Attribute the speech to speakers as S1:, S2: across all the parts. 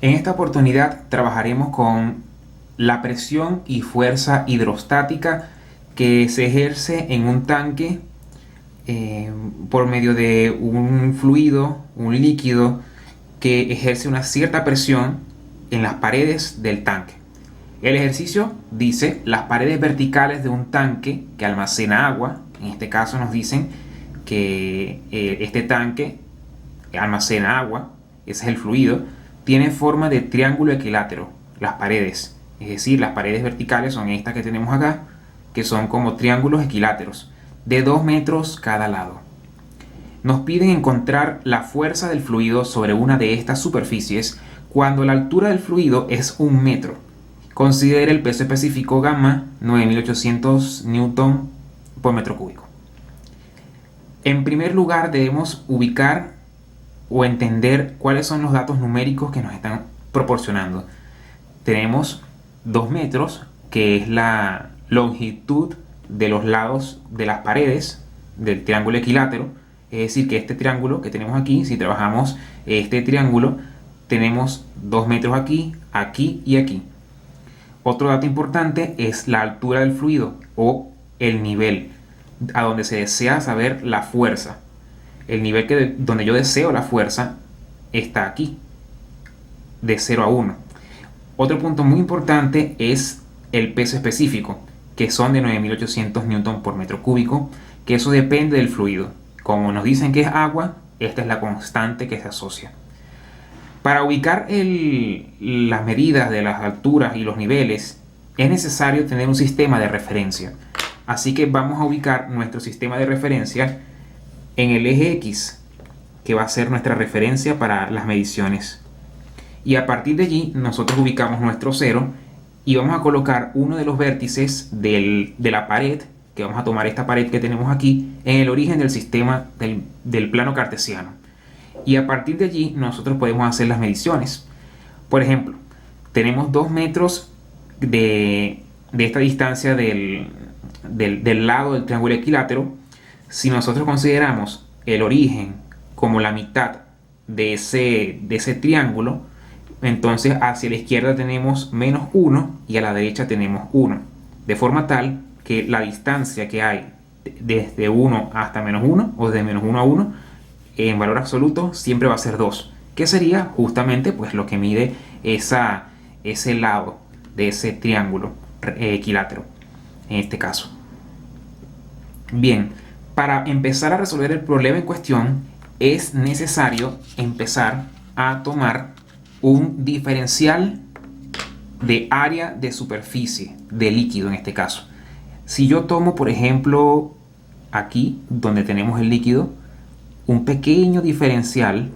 S1: En esta oportunidad trabajaremos con la presión y fuerza hidrostática que se ejerce en un tanque por medio de un fluido, un líquido que ejerce una cierta presión en las paredes del tanque. El ejercicio dice las paredes verticales de un tanque que almacena agua. En este caso nos dicen que este tanque almacena agua, ese es el fluido, tiene forma de triángulo equilátero, las paredes. Es decir, las paredes verticales son estas que tenemos acá, que son como triángulos equiláteros, de 2 metros cada lado. Nos piden encontrar la fuerza del fluido sobre una de estas superficies cuando la altura del fluido es 1 metro. Considere el peso específico gamma 9800 newton por metro cúbico. En primer lugar debemos ubicar o entender cuáles son los datos numéricos que nos están proporcionando. Tenemos 2 metros, que es la longitud de los lados de las paredes del triángulo equilátero. Es decir, que este triángulo que tenemos aquí, si trabajamos este triángulo, tenemos 2 metros aquí, aquí y aquí. Otro dato importante es la altura del fluido o el nivel a donde se desea saber la fuerza. El nivel donde yo deseo la fuerza está aquí, de 0 a 1. Otro punto muy importante es el peso específico, que son de 9800 newton por metro cúbico, que eso depende del fluido. Como nos dicen que es agua, esta es la constante que se asocia. Para ubicar las medidas de las alturas y los niveles, es necesario tener un sistema de referencia. Así que vamos a ubicar nuestro sistema de referencia en el eje X, que va a ser nuestra referencia para las mediciones. Y a partir de allí, nosotros ubicamos nuestro cero y vamos a colocar uno de los vértices de la pared, que vamos a tomar esta pared que tenemos aquí, en el origen del sistema del plano cartesiano. Y a partir de allí, nosotros podemos hacer las mediciones. Por ejemplo, tenemos 2 metros de esta distancia del lado del triángulo equilátero. Si nosotros consideramos el origen como la mitad de ese triángulo, entonces hacia la izquierda tenemos menos 1 y a la derecha tenemos 1. De forma tal que la distancia que hay desde 1 hasta menos 1 o desde menos 1 a 1 en valor absoluto siempre va a ser 2, que sería justamente pues lo que mide ese lado de ese triángulo equilátero en este caso. Bien, para empezar a resolver el problema en cuestión es necesario empezar a tomar un diferencial de área de superficie de líquido en este caso. Si yo tomo por ejemplo aquí donde tenemos el líquido un pequeño diferencial,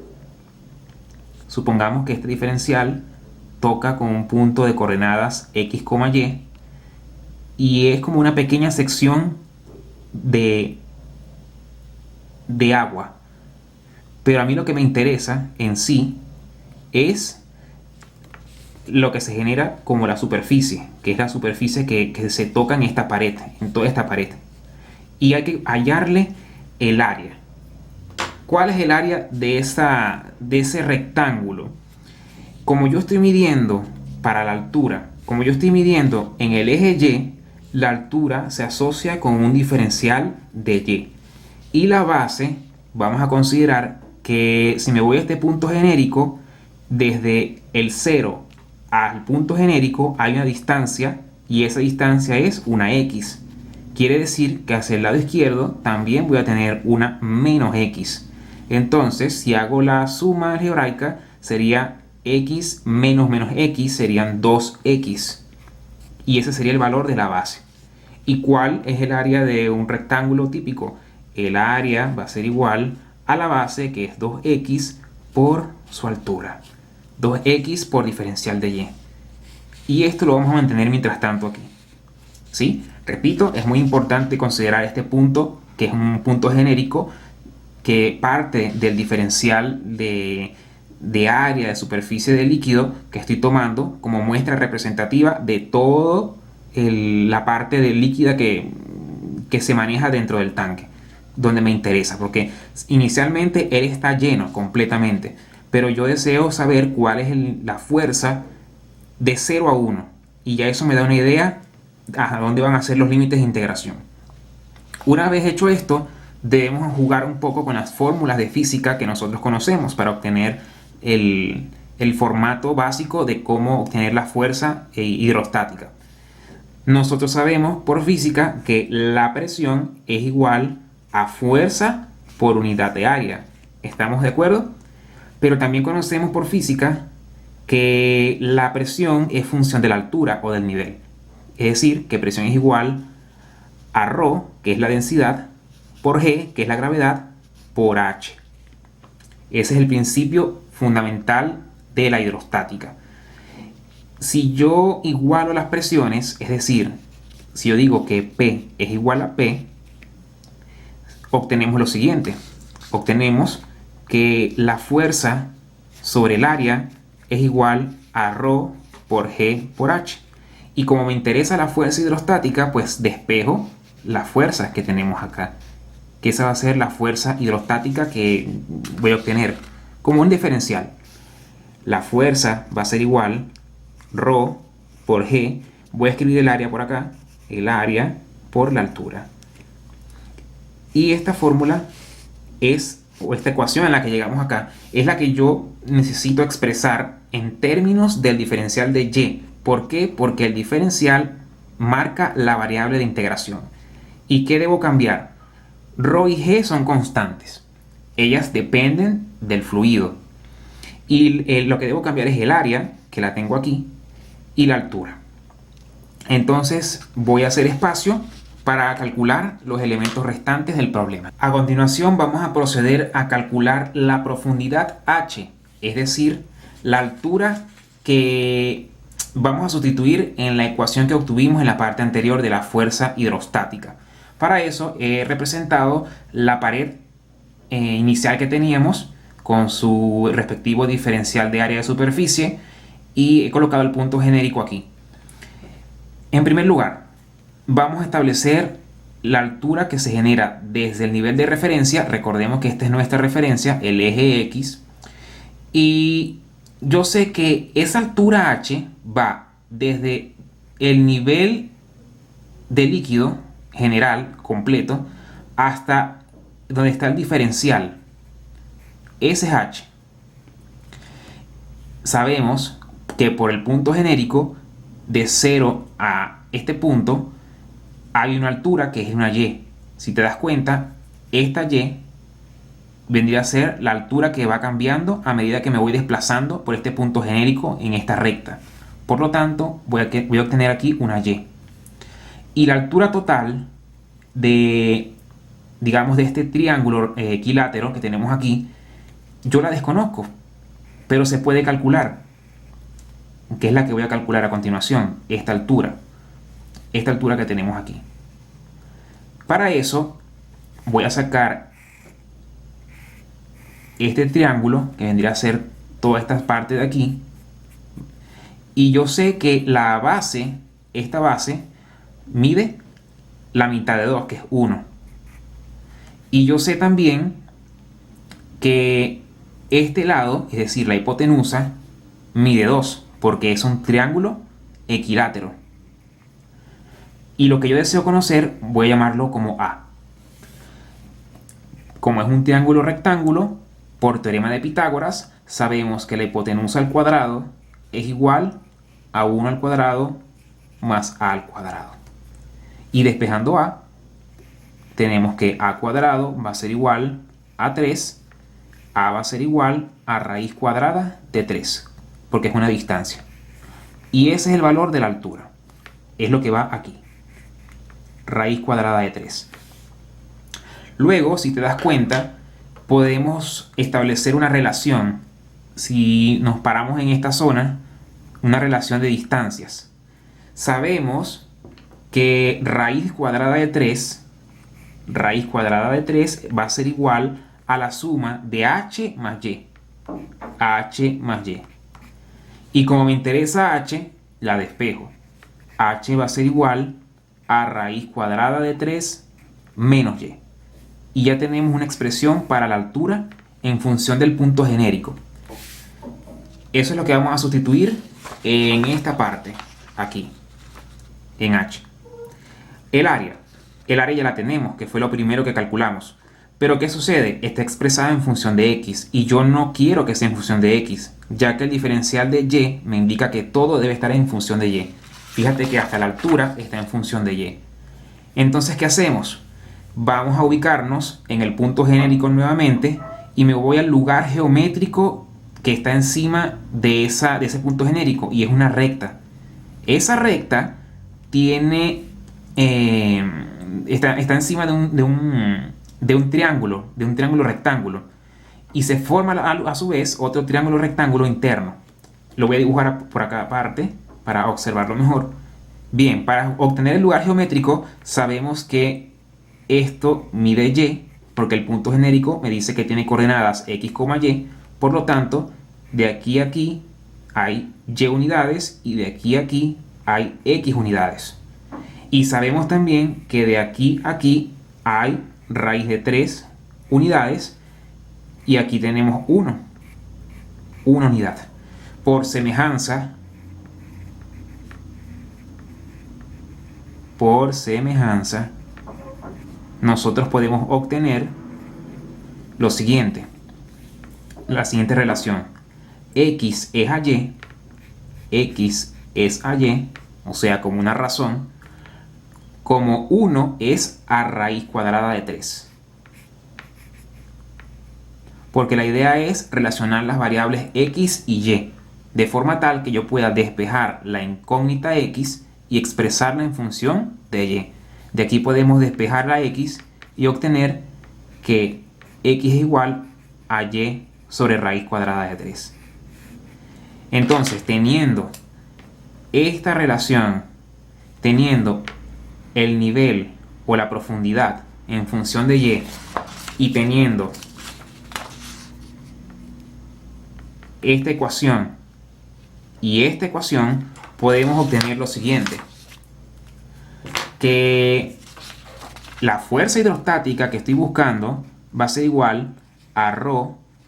S1: supongamos que este diferencial toca con un punto de coordenadas x, y y es como una pequeña sección de agua, pero a mí lo que me interesa en sí es lo que se genera como la superficie, que es la superficie que se toca en esta pared, en toda esta pared, y hay que hallarle el área. ¿Cuál es el área de ese rectángulo? Como yo estoy midiendo para la altura, como yo estoy midiendo en el eje Y, la altura se asocia con un diferencial de Y. Y la base, vamos a considerar que si me voy a este punto genérico, desde el 0 al punto genérico hay una distancia y esa distancia es una X. Quiere decir que hacia el lado izquierdo también voy a tener una menos X. Entonces, si hago la suma algebraica, sería X menos menos X, serían 2X. Y ese sería el valor de la base. ¿Y cuál es el área de un rectángulo típico? El área va a ser igual a la base, que es 2X por su altura. 2X por diferencial de Y. Y esto lo vamos a mantener mientras tanto aquí. ¿Sí? Repito, es muy importante considerar este punto, que es un punto genérico, que parte del diferencial de área de superficie de líquido que estoy tomando como muestra representativa de toda la parte de líquida que se maneja dentro del tanque, donde me interesa, porque inicialmente él está lleno completamente, pero yo deseo saber cuál es la fuerza de 0 a 1. Y ya eso me da una idea a dónde van a ser los límites de integración. Una vez hecho esto, debemos jugar un poco con las fórmulas de física que nosotros conocemos para obtener el formato básico de cómo obtener la fuerza hidrostática. Nosotros sabemos por física que la presión es igual a fuerza por unidad de área. ¿Estamos de acuerdo? Pero también conocemos por física que la presión es función de la altura o del nivel. Es decir, que presión es igual a ρ, que es la densidad, por G, que es la gravedad, por H. Ese es el principio fundamental de la hidrostática. Si yo igualo las presiones, es decir, si yo digo que P es igual a P, obtenemos lo siguiente. Obtenemos que la fuerza sobre el área es igual a ρ por G por H. Y como me interesa la fuerza hidrostática, pues despejo las fuerzas que tenemos acá. Que esa va a ser la fuerza hidrostática que voy a obtener como un diferencial. La fuerza va a ser igual ρ por G. Voy a escribir el área por acá, el área por la altura. Y esta fórmula o esta ecuación en la que llegamos acá, es la que yo necesito expresar en términos del diferencial de y. ¿Por qué? Porque el diferencial marca la variable de integración. ¿Y qué debo cambiar? ρ y g son constantes. Ellas dependen del fluido. Y lo que debo cambiar es el área, que la tengo aquí, y la altura. Entonces voy a hacer espacio para calcular los elementos restantes del problema. A continuación vamos a proceder a calcular la profundidad h, es decir, la altura que vamos a sustituir en la ecuación que obtuvimos en la parte anterior de la fuerza hidrostática. Para eso he representado la pared inicial que teníamos con su respectivo diferencial de área de superficie y he colocado el punto genérico aquí. En primer lugar, vamos a establecer la altura que se genera desde el nivel de referencia. Recordemos que esta es nuestra referencia, el eje X. Y yo sé que esa altura h va desde el nivel de líquido general completo hasta donde está el diferencial. Ese es h. Sabemos que por el punto genérico de 0 a este punto hay una altura que es una y. Si te das cuenta, esta y vendría a ser la altura que va cambiando a medida que me voy desplazando por este punto genérico en esta recta. Por lo tanto, voy a obtener aquí una y. Y la altura total de, digamos, de este triángulo equilátero que tenemos aquí, yo la desconozco, pero se puede calcular, que es la que voy a calcular a continuación, esta altura que tenemos aquí. Para eso voy a sacar este triángulo, que vendría a ser toda esta parte de aquí, y yo sé que la base, esta base, mide la mitad de 2, que es 1. Y yo sé también que este lado, es decir, la hipotenusa, mide 2, porque es un triángulo equilátero. Y lo que yo deseo conocer, voy a llamarlo como A. Como es un triángulo rectángulo, por teorema de Pitágoras, sabemos que la hipotenusa al cuadrado es igual a 1 al cuadrado más A al cuadrado. Y despejando A, tenemos que A cuadrado va a ser igual a 3, A va a ser igual a raíz cuadrada de 3, porque es una distancia. Y ese es el valor de la altura. Es lo que va aquí. Raíz cuadrada de 3. Luego, si te das cuenta, podemos establecer una relación. Si nos paramos en esta zona, una relación de distancias. Sabemos que raíz cuadrada de 3 va a ser igual a la suma de h más y. H más y. Y como me interesa h, la despejo. H va a ser igual a raíz cuadrada de 3 menos y. Y ya tenemos una expresión para la altura en función del punto genérico. Eso es lo que vamos a sustituir en esta parte, aquí, en H. El área ya la tenemos, que fue lo primero que calculamos. Pero ¿qué sucede? Está expresada en función de x y yo no quiero que sea en función de x, ya que el diferencial de y me indica que todo debe estar en función de y. Fíjate que hasta la altura está en función de y. Entonces, ¿qué hacemos? Vamos a ubicarnos en el punto genérico nuevamente y me voy al lugar geométrico que está encima de ese punto genérico, y es una recta. Esa recta tiene está encima de un triángulo rectángulo, y se forma a su vez otro triángulo rectángulo interno. Lo voy a dibujar por acá aparte para observarlo mejor. Bien, para obtener el lugar geométrico sabemos que esto mide y, porque el punto genérico me dice que tiene coordenadas x, y. Por lo tanto, de aquí a aquí hay y unidades y de aquí a aquí hay x unidades. Y sabemos también que de aquí a aquí hay raíz de 3 unidades y aquí tenemos una unidad. Por semejanza, nosotros podemos obtener lo siguiente, la siguiente relación: x es a y, o sea, como una razón, como 1 es a raíz cuadrada de 3. Porque la idea es relacionar las variables x y y, de forma tal que yo pueda despejar la incógnita x y expresarla en función de y. De aquí podemos despejar la x y obtener que x es igual a y sobre raíz cuadrada de 3. Entonces, teniendo esta relación, teniendo el nivel o la profundidad en función de y teniendo esta ecuación y esta ecuación, podemos obtener lo siguiente: que la fuerza hidrostática que estoy buscando va a ser igual a ρ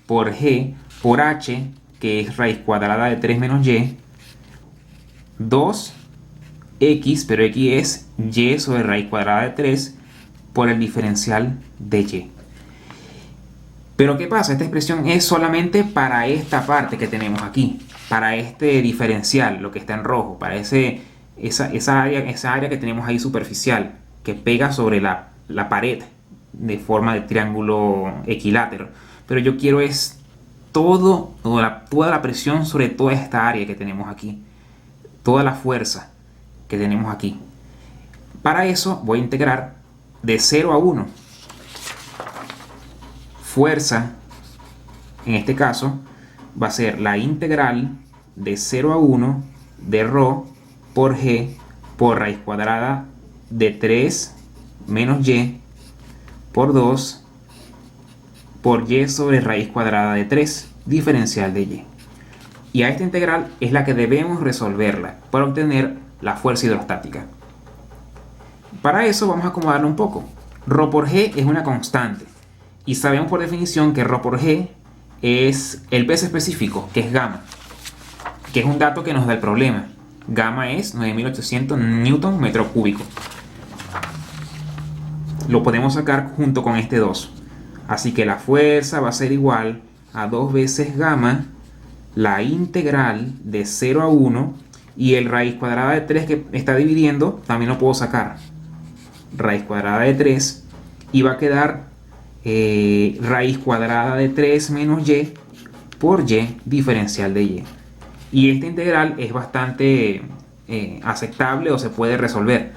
S1: por g por h, que es raíz cuadrada de 3 menos y, 2x, pero x es y sobre raíz cuadrada de 3 por el diferencial de y. Pero ¿qué pasa? Esta expresión es solamente para esta parte que tenemos aquí, para este diferencial, lo que está en rojo, para esa área que tenemos ahí superficial, que pega sobre la pared de forma de triángulo equilátero. Pero yo quiero es toda la presión sobre toda esta área que tenemos aquí, toda la fuerza que tenemos aquí. Para eso voy a integrar de 0 a 1. Fuerza, en este caso, va a ser la integral de 0 a 1 de ρ por g por raíz cuadrada de 3 menos y por 2 por y sobre raíz cuadrada de 3, diferencial de y. Y a esta integral es la que debemos resolverla para obtener la fuerza hidrostática. Para eso vamos a acomodarlo un poco. ρ por g es una constante y sabemos por definición que ρ por g es el peso específico, que es gamma, que es un dato que nos da el problema. Gamma es 9800 newton metro cúbico. Lo podemos sacar junto con este 2. Así que la fuerza va a ser igual a 2 veces gamma, la integral de 0 a 1, y el raíz cuadrada de 3 que está dividiendo también lo puedo sacar. Raíz cuadrada de 3, y va a quedar raíz cuadrada de 3 menos y por y, diferencial de y. Y esta integral es bastante aceptable, o se puede resolver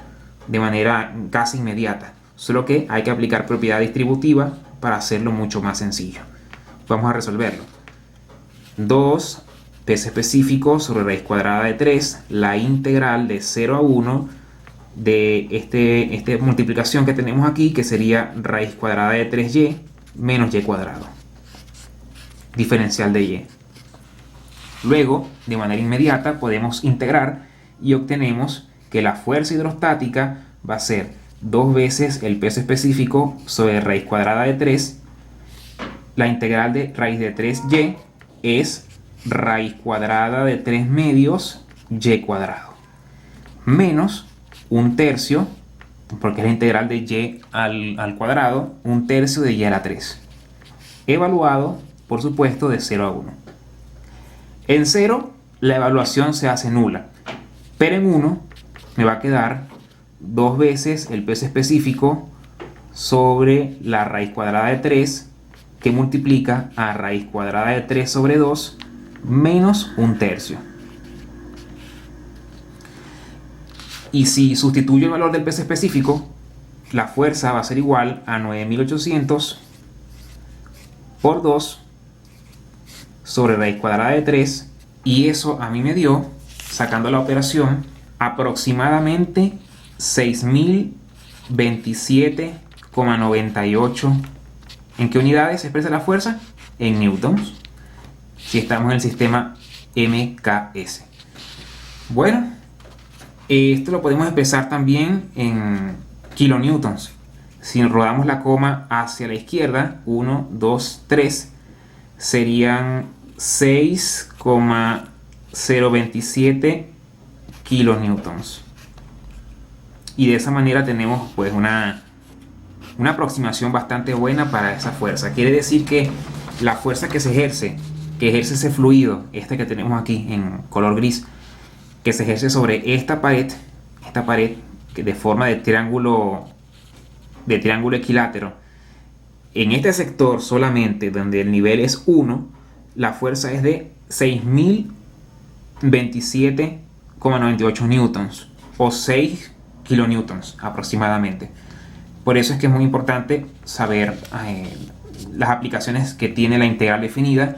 S1: de manera casi inmediata. Solo que hay que aplicar propiedad distributiva para hacerlo mucho más sencillo. Vamos a resolverlo. 2 peso específico sobre raíz cuadrada de 3, la integral de 0 a 1 de esta multiplicación que tenemos aquí, que sería raíz cuadrada de 3y menos y cuadrado, diferencial de y. Luego, de manera inmediata, podemos integrar y obtenemos que la fuerza hidrostática va a ser 2 veces el peso específico sobre raíz cuadrada de 3. La integral de raíz de 3y es raíz cuadrada de 3 medios y cuadrado, menos 1/3, porque es la integral de y al cuadrado, 1/3 de y a la 3, evaluado, por supuesto, de 0 a 1. En 0, la evaluación se hace nula, pero en 1 me va a quedar 2 veces el peso específico sobre la raíz cuadrada de 3, que multiplica a raíz cuadrada de 3 sobre 2 menos 1/3. Y si sustituyo el valor del peso específico, la fuerza va a ser igual a 9800 por 2 sobre raíz cuadrada de 3, y eso a mí me dio, sacando la operación, aproximadamente 6027,98. ¿En qué unidades se expresa la fuerza? En newtons, si estamos en el sistema MKS. Bueno, esto lo podemos expresar también en kilonewtons. Si rodamos la coma hacia la izquierda, 1, 2, 3, serían 6,027 kilonewtons. Y de esa manera tenemos pues una aproximación bastante buena para esa fuerza. Quiere decir que la fuerza que ejerce ese fluido, este que tenemos aquí en color gris, que se ejerce sobre esta pared que de forma de triángulo equilátero, en este sector solamente, donde el nivel es 1, la fuerza es de 6027,98 newtons o 6 kilonewtons aproximadamente. Por eso es que es muy importante saber las aplicaciones que tiene la integral definida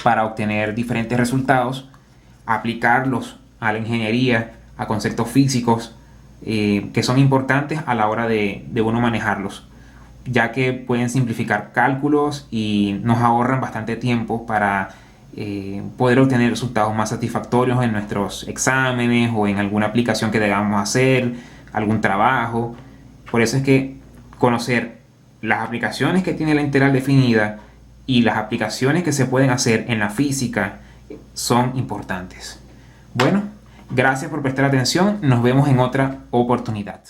S1: para obtener diferentes resultados, aplicarlos a la ingeniería, a conceptos físicos que son importantes a la hora de uno manejarlos, ya que pueden simplificar cálculos y nos ahorran bastante tiempo para poder obtener resultados más satisfactorios en nuestros exámenes o en alguna aplicación que debamos hacer, algún trabajo. Por eso es que conocer las aplicaciones que tiene la integral definida y las aplicaciones que se pueden hacer en la física son importantes. Bueno, gracias por prestar atención. Nos vemos en otra oportunidad.